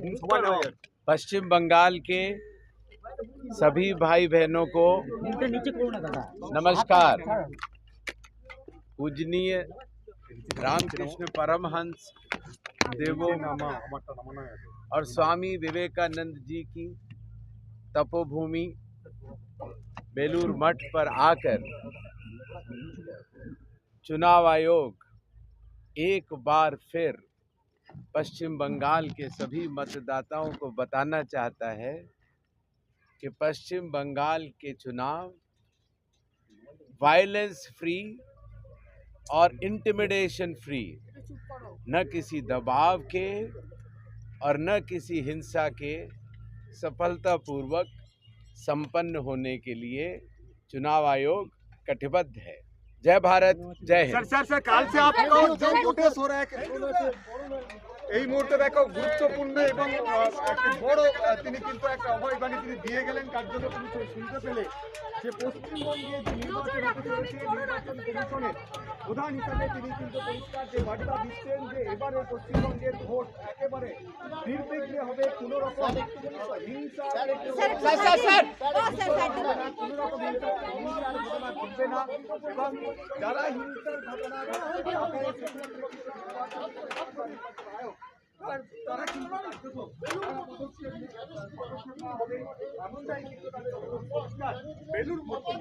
पश्चिम बंगाल के सभी भाई बहनों को नमस्कार। पूजनीय रामकृष्ण परमहंस देवों और स्वामी विवेकानंद जी की तपोभूमि बेलूर मठ पर आकर चुनाव आयोग एक बार फिर पश्चिम बंगाल के सभी मतदाताओं को बताना चाहता है कि पश्चिम बंगाल के चुनाव वायलेंस फ्री और इंटिमिडेशन फ्री, न किसी दबाव के और न किसी हिंसा के सफलतापूर्वक संपन्न होने के लिए चुनाव आयोग कटिबद्ध है। जय भारत, जय हिंद। सर काल से आपको जो नोटिस हो रहा है এই মুহূর্তে দেখো গুরুত্বপূর্ণ এবং একটি বড় তিনি কিন্তু একটা অভয়বাণী তিনি দিয়ে গেলেন কার্যত তুমি শুনতে পেলে যে পশ্চিমবঙ্গে যে নির্বাচন হতে চলেছে নির্বাচন কমিশনের প্রধান হিসাবে তিনি কিন্তু পরিষ্কার যে বার্তা দিচ্ছেন যে এবারে পশ্চিমবঙ্গের ভোট একেবারে নির্বিঘ্নে হবে, কোনো রকম হিংসা কোনো রকম হিংসার ঘটনা ঘটবে না এবং যারা হিংসার ঘটনা তারা কিন্তু এমনটাই কিন্তু তাদের পরিষ্কার বেলুর মধ্যে